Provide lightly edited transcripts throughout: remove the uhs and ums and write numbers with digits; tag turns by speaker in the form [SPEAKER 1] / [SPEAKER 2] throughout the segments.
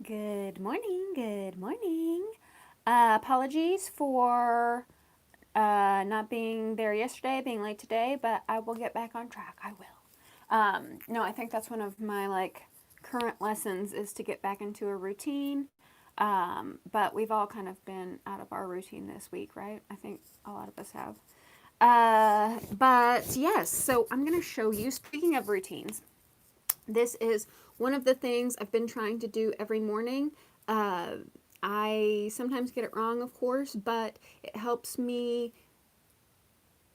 [SPEAKER 1] Good morning. Good morning. Apologies for not being there yesterday, being late today, but I will get back on track. I will. No, I think that's one of my current lessons is to get back into a routine. But we've all kind of been out of our routine this week, right? I think a lot of us have. But yes, so I'm going to show you, speaking of routines, this is one of the things I've been trying to do every morning. Uh, I sometimes get it wrong, of course, but it helps me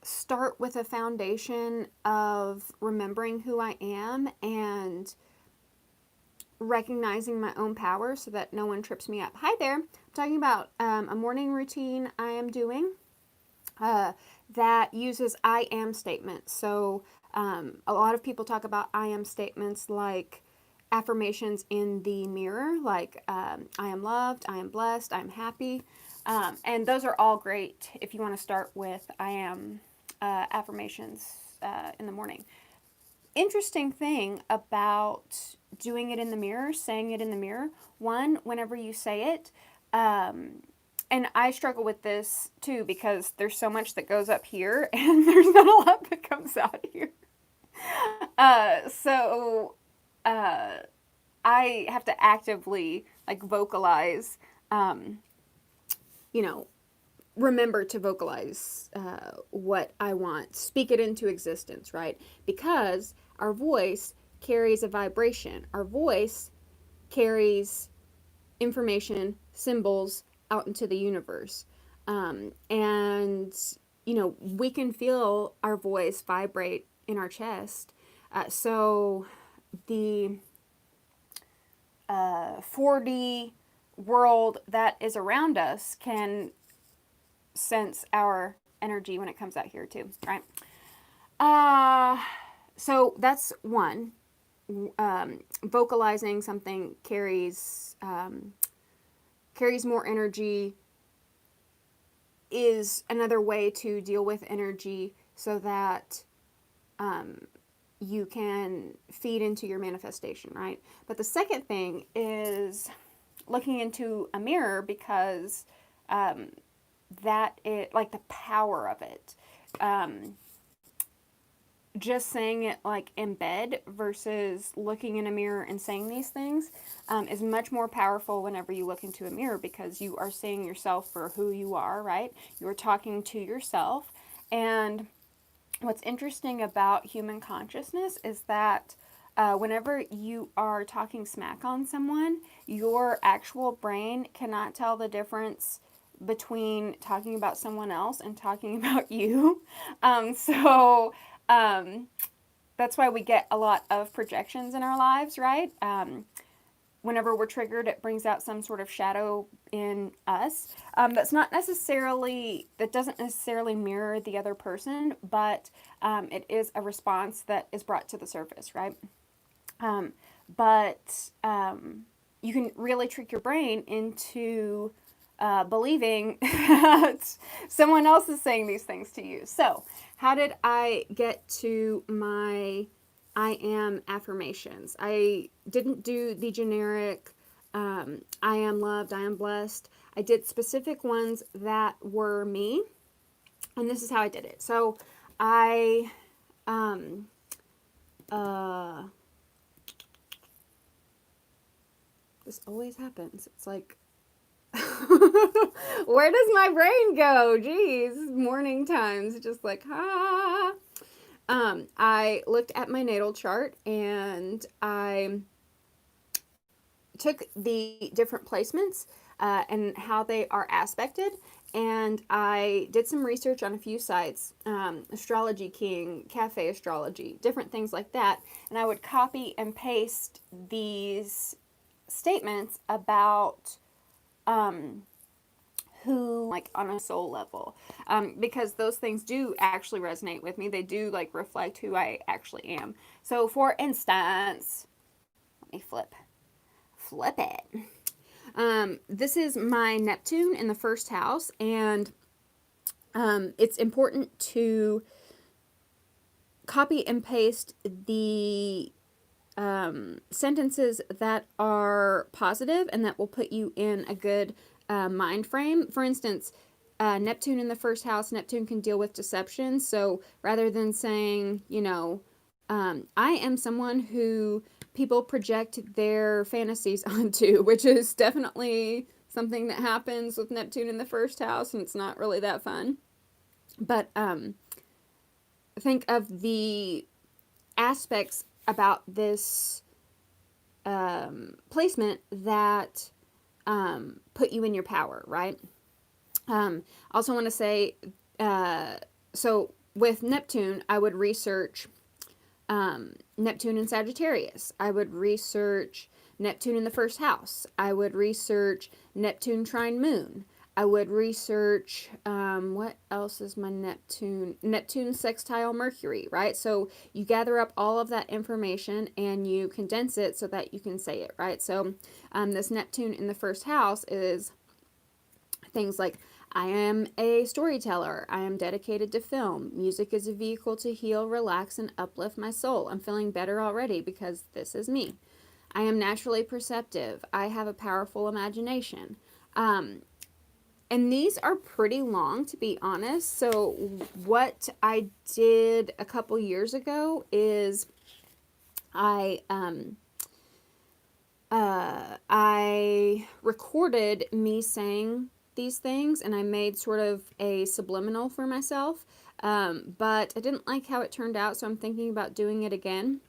[SPEAKER 1] start with a foundation of remembering who I am and recognizing my own power so that no one trips me up. Hi there. I'm talking about a morning routine I am doing uh, that uses I am statements. So a lot of people talk about I am statements like affirmations in the mirror, like I am loved, I am blessed, I am happy. And those are all great if you want to start with I am affirmations in the morning. Interesting thing about doing it in the mirror, saying it in the mirror, one, whenever you say it, and I struggle with this too because there's so much that goes up here and there's not a lot that comes out here. So uh, I have to actively vocalize, um, you know, remember to vocalize what I want, speak it into existence, right? Because our voice carries a vibration. Our voice carries information, symbols out into the universe. And, we can feel our voice vibrate in our chest. So the 4D world that is around us can sense our energy when it comes out here too, right? Uh, so that's one. Vocalizing something carries more energy is another way to deal with energy so that you can feed into your manifestation, right? But the second thing is looking into a mirror because that it like the power of it. Just saying it like in bed versus looking in a mirror and saying these things is much more powerful whenever you look into a mirror because you are seeing yourself for who you are, right? You're talking to yourself. And what's interesting about human consciousness is that whenever you are talking smack on someone, your actual brain cannot tell the difference between talking about someone else and talking about you. So um, that's why we get a lot of projections in our lives, right? Whenever we're triggered, it brings out some sort of shadow in us. That doesn't necessarily mirror the other person, but it is a response that is brought to the surface, right? Um, but you can really trick your brain into believing that someone else is saying these things to you. So, how did I get to my I am affirmations? I didn't do the generic I am loved, I am blessed. I did specific ones that were me, and this is how I did it. So, I um, uh, this always happens. It's like, where does my brain go? Jeez, morning times, just like, ah. I looked at my natal chart and I took the different placements and how they are aspected. And I did some research on a few sites, Astrology King, Cafe Astrology, different things like that. And I would copy and paste these statements about who like on a soul level because those things do actually resonate with me. They do like reflect who I actually am. So for instance, let me flip it. This is my Neptune in the first house, and it's important to copy and paste the sentences that are positive and that will put you in a good mind frame. For instance, Neptune in the first house, Neptune can deal with deception. So rather than saying, I am someone who people project their fantasies onto, which is definitely something that happens with Neptune in the first house, and it's not really that fun. But think of the aspects about this placement that put you in your power, right? Also want to say, so with Neptune, I would research Neptune in Sagittarius. I would research Neptune in the first house. I would research Neptune trine Moon. I would research, what else is my Neptune? Neptune sextile Mercury, right? So you gather up all of that information and you condense it so that you can say it, right? So this Neptune in the first house is things like, I am a storyteller. I am dedicated to film. Music is a vehicle to heal, relax, and uplift my soul. I'm feeling better already because this is me. I am naturally perceptive. I have a powerful imagination. And these are pretty long, to be honest. So what I did a couple years ago is I recorded me saying these things, and I made sort of a subliminal for myself, but I didn't like how it turned out, so I'm thinking about doing it again.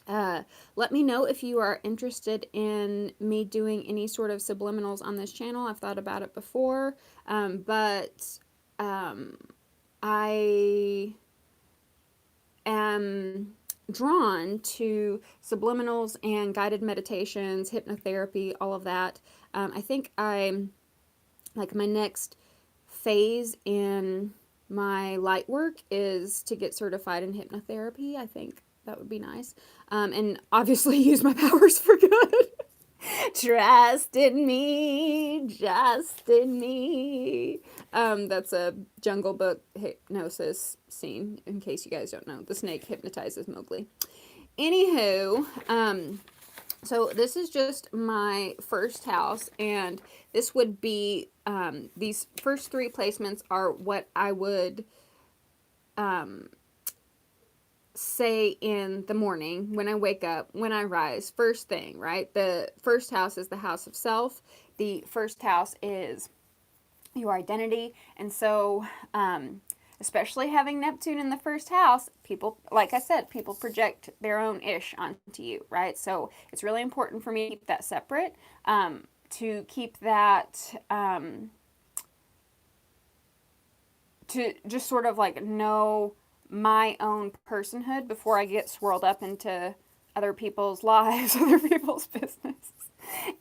[SPEAKER 1] Let me know if you are interested in me doing any sort of subliminals on this channel. I've thought about it before, but I am drawn to subliminals and guided meditations, hypnotherapy, all of that. I think I'm like my next phase in my light work is to get certified in hypnotherapy. I think that would be nice. And obviously use my powers for good. Trust in me, just in me. That's a Jungle Book hypnosis scene, in case you guys don't know. The snake hypnotizes Mowgli. Anywho, so this is just my first house, and this would be, these first three placements are what I would say in the morning when I wake up, when I rise, first thing, right? The first house is the house of self. The first house is your identity. And so, especially having Neptune in the first house, people, like I said, people project their own ish onto you, right? So it's really important for me to keep that separate, to keep that, to just sort of like know my own personhood before I get swirled up into other people's lives, other people's business.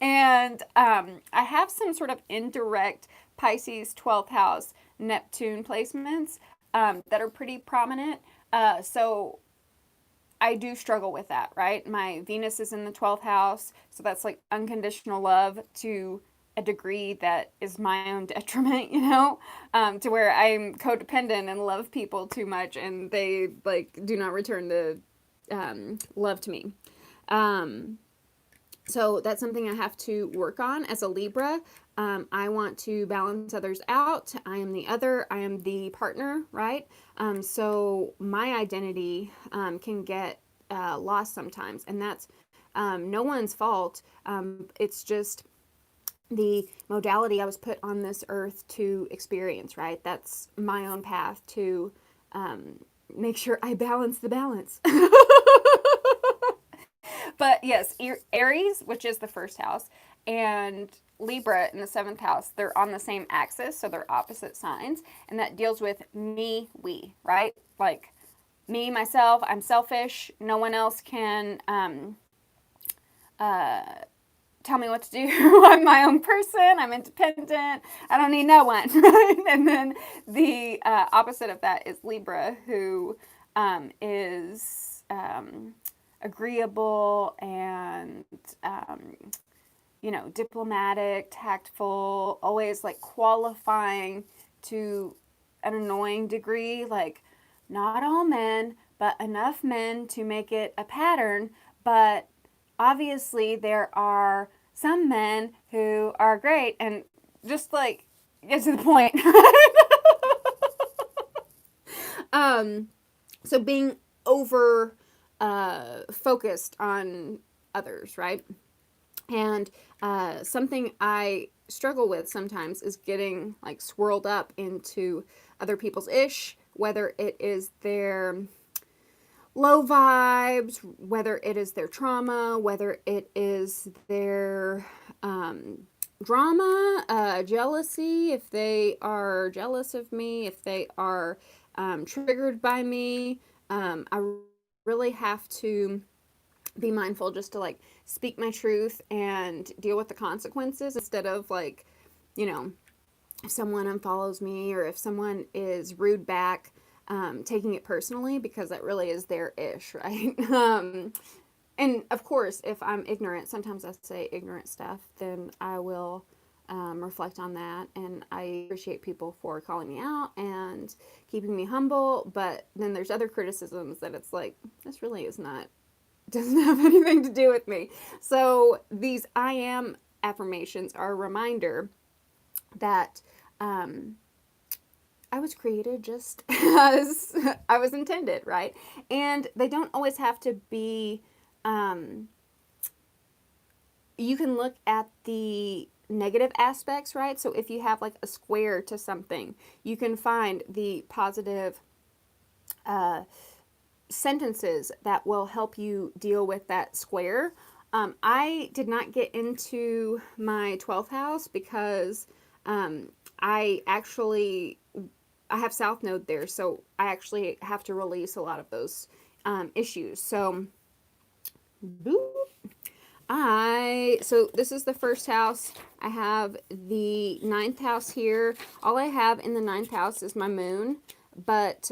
[SPEAKER 1] And I have some sort of indirect Pisces 12th house Neptune placements that are pretty prominent. So I do struggle with that, right? My Venus is in the 12th house, so that's like unconditional love to a degree that is my own detriment, to where I'm codependent and love people too much and they like do not return the love to me. So that's something I have to work on as a Libra. I want to balance others out. I am the other. I am the partner, right? So my identity can get lost sometimes, and that's no one's fault. It's just the modality I was put on this earth to experience, right? That's my own path to make sure I balance the balance. But yes, Aries, which is the first house, and Libra in the 7th house, they're on the same axis, so they're opposite signs, and that deals with me, we, right? Like me, myself, I'm selfish. No one else can tell me what to do. I'm my own person. I'm independent. I don't need no one. Right? And then the opposite of that is Libra, who is agreeable and diplomatic, tactful, always like qualifying to an annoying degree, like not all men, but enough men to make it a pattern, but obviously there are some men who are great and just like get to the point. um, so being over focused on others, right? And something I struggle with sometimes is getting like swirled up into other people's ish, whether it is their low vibes, whether it is their trauma, whether it is their drama, jealousy, if they are jealous of me, if they are triggered by me. I really have to be mindful just to like speak my truth and deal with the consequences instead of like, you know, if someone unfollows me or if someone is rude back, taking it personally because that really is their ish, right? And of course, if I'm ignorant, sometimes I say ignorant stuff, then I will reflect on that. And I appreciate people for calling me out and keeping me humble. But then there's other criticisms that it's like, this really is not, doesn't have anything to do with me. So these I am affirmations are a reminder that I was created just as I was intended, right? And they don't always have to be, you can look at the negative aspects, right? So if you have like a square to something, you can find the positive sentences that will help you deal with that square. I did not get into my 12th house because I actually I have South Node there, so I actually have to release a lot of those issues. So, boop. So this is the first house. I have the ninth house here. All I have in the ninth house is my moon, but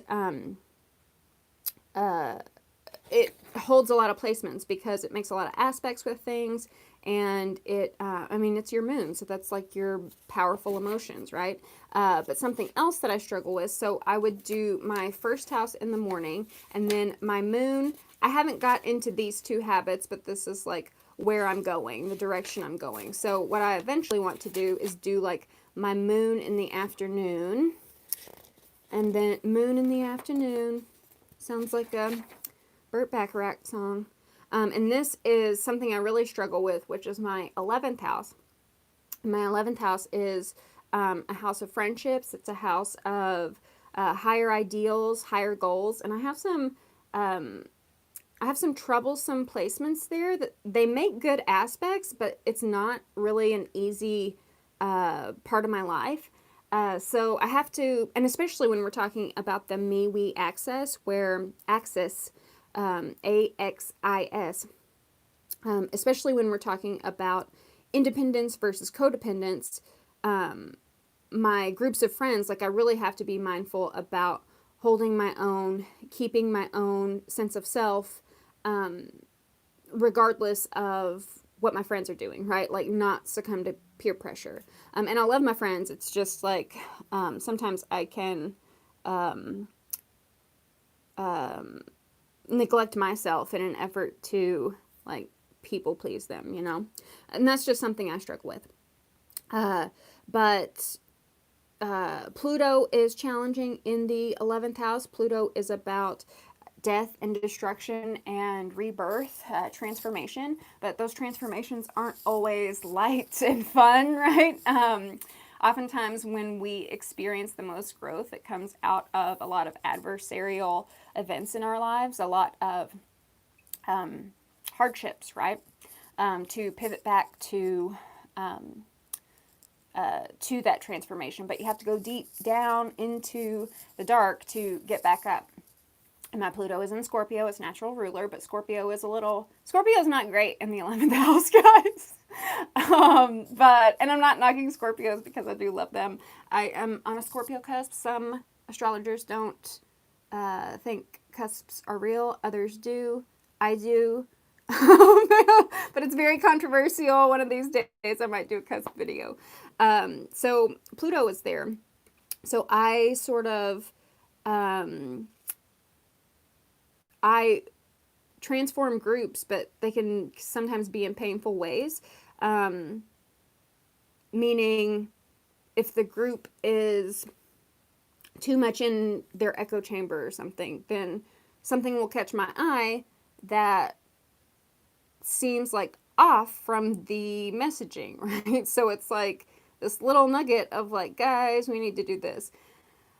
[SPEAKER 1] it holds a lot of placements because it makes a lot of aspects with things, and I mean, it's your moon, so that's like your powerful emotions, right? But something else that I struggle with, so I would do my first house in the morning, and then my moon. I haven't got into these two habits, but this is like where I'm going, the direction I'm going. So what I eventually want to do is do like my moon in the afternoon, and then moon in the afternoon. Sounds like a Burt Bacharach song. And this is something I really struggle with, which is my 11th house. My 11th house is a house of friendships. It's a house of higher ideals, higher goals, and I have some troublesome placements there that they make good aspects, but it's not really an easy part of my life. So I have to, and especially when we're talking about the me, we axis, where axis, AXIS, especially when we're talking about independence versus codependence, my groups of friends, like I really have to be mindful about holding my own, keeping my own sense of self, regardless of what my friends are doing, right? Like not succumb to peer pressure. And I love my friends. It's just like sometimes I can neglect myself in an effort to like people please them, you know? And that's just something I struggle with. But Pluto is challenging in the 11th house. Pluto is about death and destruction and rebirth, transformation. But those transformations aren't always light and fun, right? Oftentimes, when we experience the most growth, it comes out of a lot of adversarial events in our lives, a lot of hardships, right? To pivot back to that transformation, but you have to go deep down into the dark to get back up. And my Pluto is in Scorpio, it's natural ruler, but Scorpio's not great in the 11th house, guys. And I'm not knocking Scorpios because I do love them. I am on a Scorpio cusp. Some astrologers don't think cusps are real, others do. I do. But it's very controversial. One of these days I might do a cusp video. So Pluto is there. So I sort of, I transform groups, but they can sometimes be in painful ways. Meaning, if the group is too much in their echo chamber or something, then something will catch my eye that seems like off from the messaging, right? So it's like this little nugget of like, guys, we need to do this.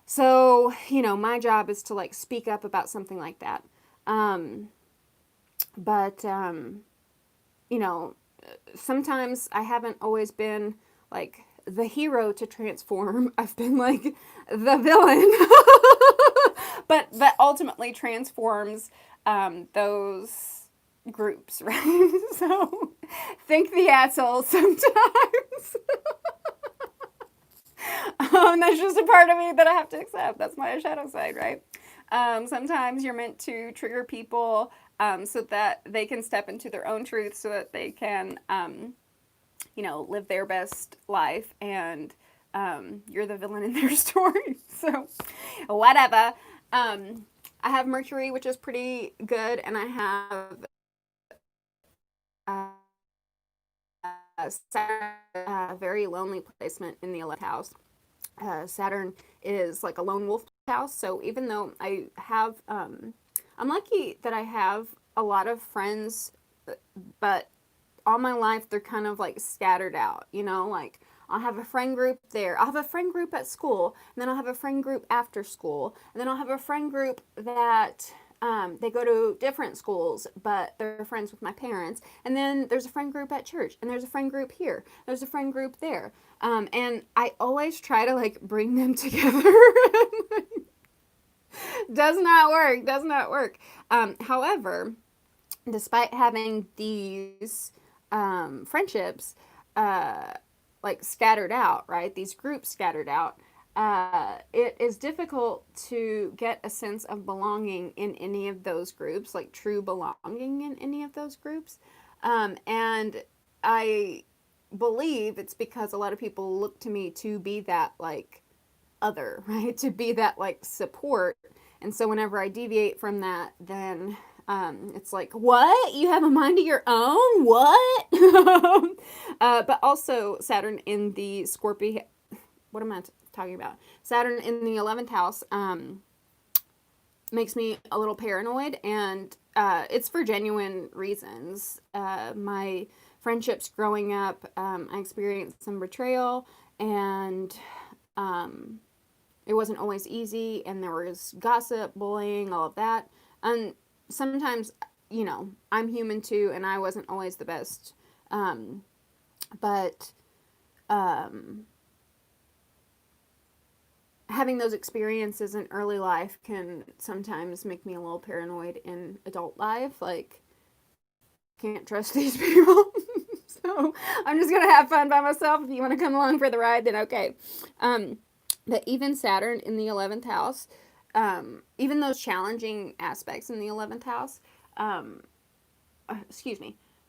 [SPEAKER 1] So, my job is to like speak up about something like that. But sometimes I haven't always been like the hero to transform. I've been like the villain. but that ultimately transforms those groups, right? So think the asshole sometimes. That's just a part of me that I have to accept. That's my shadow side, right? Sometimes you're meant to trigger people so that they can step into their own truth, so that they can, live their best life, and you're the villain in their story. So, whatever. I have Mercury, which is pretty good, and I have Saturn, very lonely placement in the 11th house. Saturn is like a lone wolf house. So even though I have, I'm lucky that I have a lot of friends, but all my life they're kind of like scattered out, like I'll have a friend group there. I'll have a friend group at school, and then I'll have a friend group after school, and then I'll have a friend group that they go to different schools, but they're friends with my parents. And then there's a friend group at church, and there's a friend group here. There's a friend group there. And I always try to like bring them together. Does not work. However, despite having these friendships like scattered out, right? These groups scattered out, it is difficult to get a sense of belonging in any of those groups, like true belonging in any of those groups. And I believe it's because a lot of people look to me to be that like other, right? To be that like support. And so whenever I deviate from that, then it's like, what? You have a mind of your own? What? But also Saturn in the Scorpio. What am I talking about? Saturn in the 11th house makes me a little paranoid, and it's for genuine reasons. My friendships growing up, I experienced some betrayal, and it wasn't always easy, and there was gossip, bullying, all of that. And sometimes, I'm human too, and I wasn't always the best. But having those experiences in early life can sometimes make me a little paranoid in adult life. Like, can't trust these people. So I'm just going to have fun by myself. If you want to come along for the ride, then okay. But even Saturn in the 11th house, even those challenging aspects in the 11th house,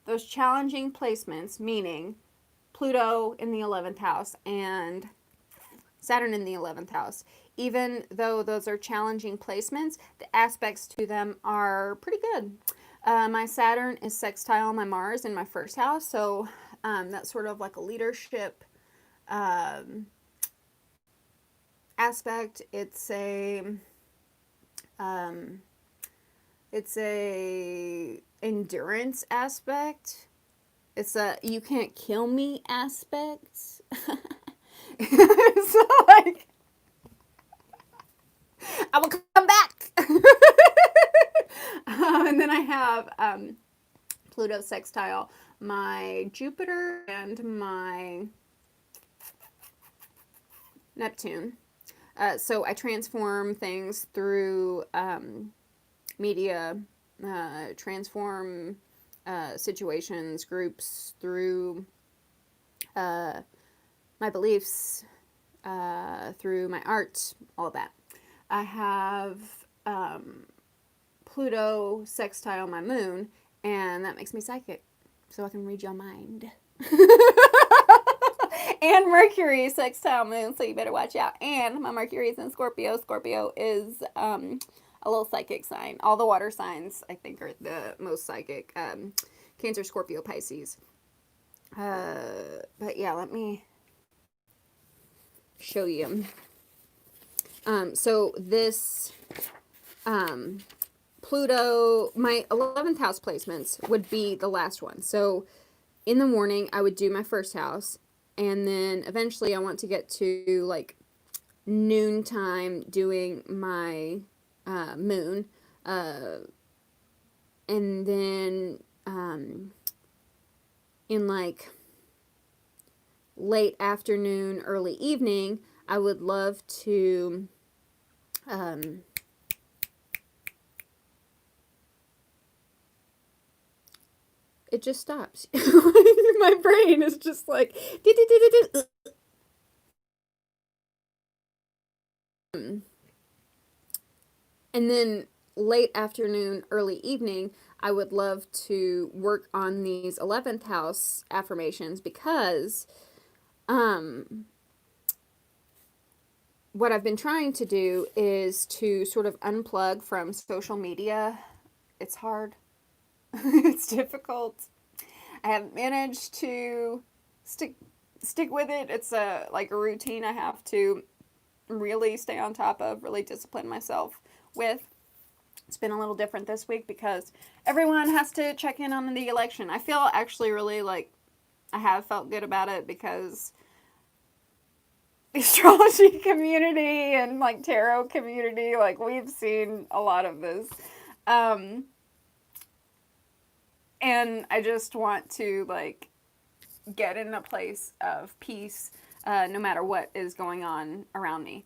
[SPEAKER 1] those challenging placements, meaning Pluto in the 11th house and Saturn in the 11th house, even though those are challenging placements, the aspects to them are pretty good. My Saturn is sextile my Mars in my first house, so that's sort of like a leadership aspect. It's a endurance aspect. It's a you can't kill me aspect. So like, I will come back. And then I have Pluto sextile my Jupiter and my Neptune. So I transform things through media, transform situations, groups, through my beliefs, through my art, all of that. I have Pluto sextile my moon, and that makes me psychic, so I can read your mind. And Mercury sextile moon, so you better watch out. And my Mercury is in Scorpio. Scorpio is a a little psychic sign. All the water signs, I think, are the most psychic. Cancer, Scorpio, Pisces. But yeah, let me show you. So this Pluto, my 11th house placements would be the last one. So in the morning, I would do my first house, and then eventually I want to get to like noontime doing my moon, and then in like late afternoon, early evening, I would love to it just stops. My brain is just like and then late afternoon, early evening, I would love to work on these 11th house affirmations because what I've been trying to do is to sort of unplug from social media. It's hard. It's difficult. I have managed to stick with it. It's a like a routine I have to really stay on top of, really discipline myself with. It's been a little different this week because everyone has to check in on the election. I feel actually really like I have felt good about it because the astrology community and like tarot community, like we've seen a lot of this. And I just want to like get in a place of peace no matter what is going on around me,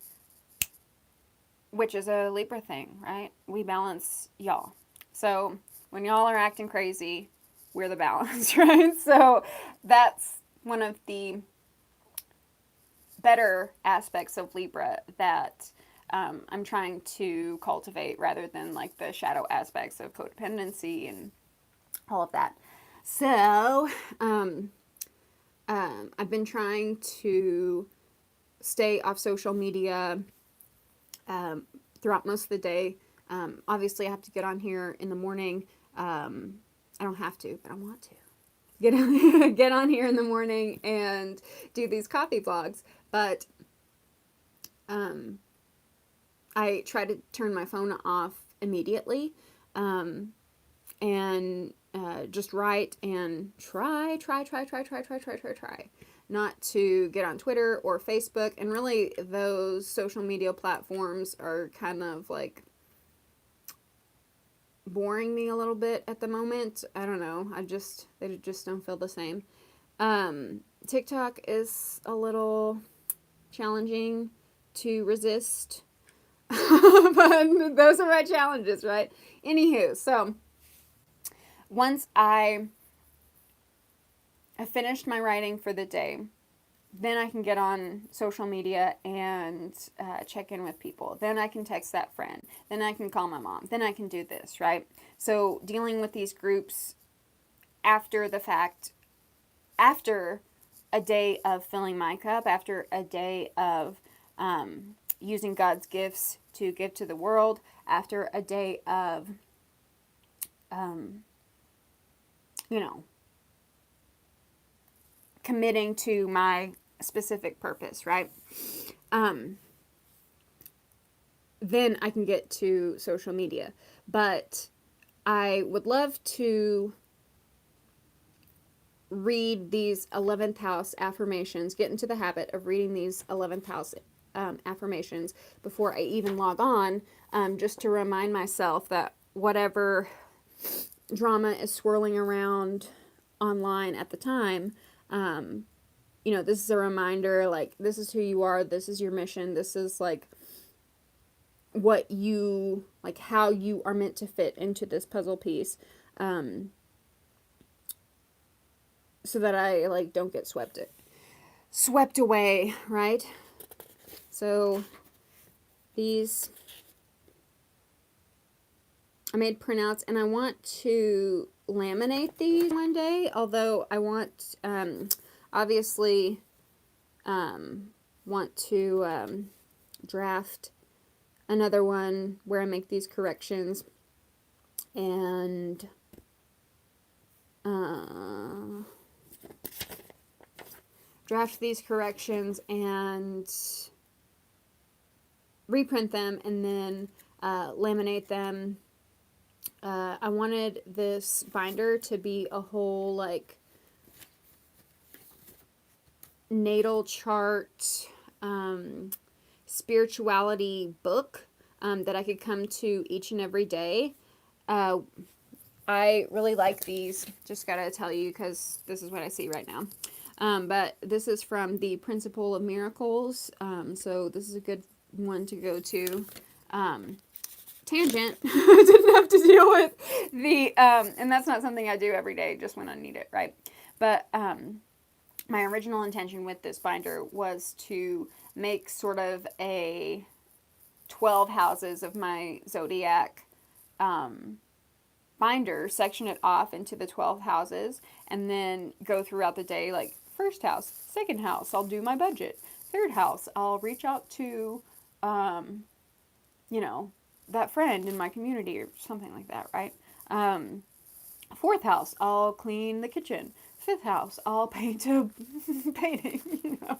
[SPEAKER 1] which is a Libra thing, right? We balance y'all. So when y'all are acting crazy, we're the balance, right? So that's one of the better aspects of Libra that I'm trying to cultivate rather than like the shadow aspects of codependency and all of that. So I've been trying to stay off social media throughout most of the day. Obviously, I have to get on here in the morning. I don't have to, but I want to get on here in the morning and do these coffee vlogs. But I try to turn my phone off immediately and just write and try not to get on Twitter or Facebook. And really, those social media platforms are kind of like boring me a little bit at the moment. I don't know. They just don't feel the same. TikTok is a little challenging to resist. But those are my challenges, right? Anywho, so once I finished my writing for the day, then I can get on social media and check in with people. Then I can text that friend. Then I can call my mom. Then I can do this, right? So dealing with these groups after the fact, after a day of filling my cup, after a day of using God's gifts to give to the world, after a day of, committing to my specific purpose, right? Then I can get to social media. But I would love to read these 11th house affirmations, get into the habit of reading these 11th house affirmations before I even log on, just to remind myself that whatever drama is swirling around online at the time, this is a reminder, like, this is who you are, this is your mission, this is, like, what you, like, how you are meant to fit into this puzzle piece, so that I, like, don't get swept away, right? So, these, I made printouts, and I want to laminate these one day, although I want, obviously, want to draft another one where I make these corrections and draft these corrections and reprint them and then laminate them. I wanted this binder to be a whole like natal chart spirituality book that I could come to each and every day. I really like these, just gotta tell you, because this is what I see right now. But this is from the Principle of Miracles, so this is a good one to go to. Tangent. I didn't have to deal with the, and that's not something I do every day, just when I need it, right? But my original intention with this binder was to make sort of a 12 houses of my zodiac binder, section it off into the 12 houses, and then go throughout the day, like first house, second house, I'll do my budget. Third house, I'll reach out to, you know, that friend in my community or something like that, right? Fourth house, I'll clean the kitchen. Fifth house, I'll paint a painting, you know.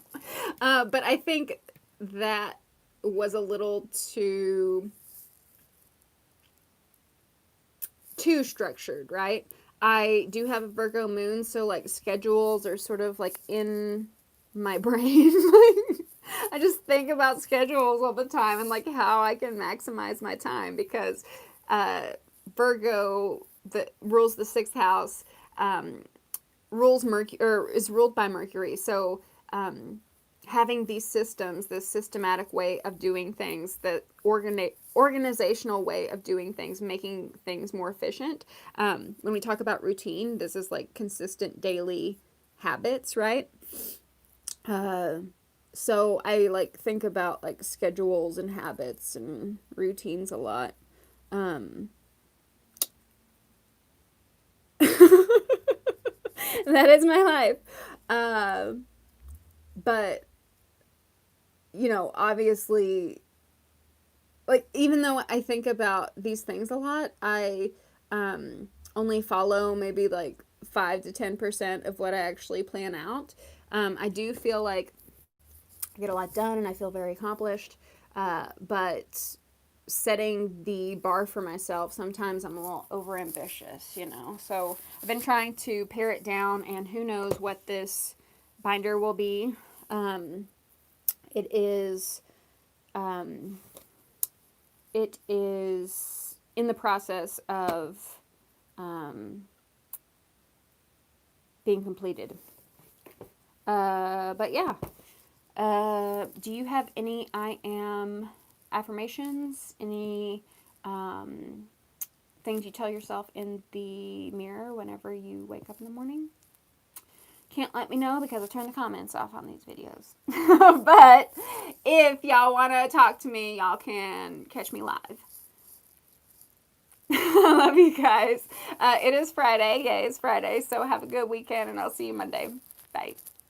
[SPEAKER 1] But I think that was a little too structured, right? I do have a Virgo moon, so like schedules are sort of like in my brain. I just think about schedules all the time and like how I can maximize my time, because Virgo that rules the sixth house rules Mercury, or is ruled by Mercury. So having these systems, this systematic way of doing things, the organizational way of doing things, making things more efficient. When we talk about routine, this is like consistent daily habits, right? So I like think about like schedules and habits and routines a lot. That is my life. But, you know, obviously, like, even though I think about these things a lot, I only follow maybe like 5 to 10% of what I actually plan out. I do feel like I get a lot done and I feel very accomplished, but setting the bar for myself, sometimes I'm a little overambitious, you know. So I've been trying to pare it down, and who knows what this binder will be. It is in the process of being completed. But yeah. Do you have any I am affirmations? Any things you tell yourself in the mirror whenever you wake up in the morning? Can't let me know because I turn the comments off on these videos. But if y'all want to talk to me, y'all can catch me live. I love you guys. It is Friday. Yay, it's Friday. So have a good weekend, and I'll see you Monday.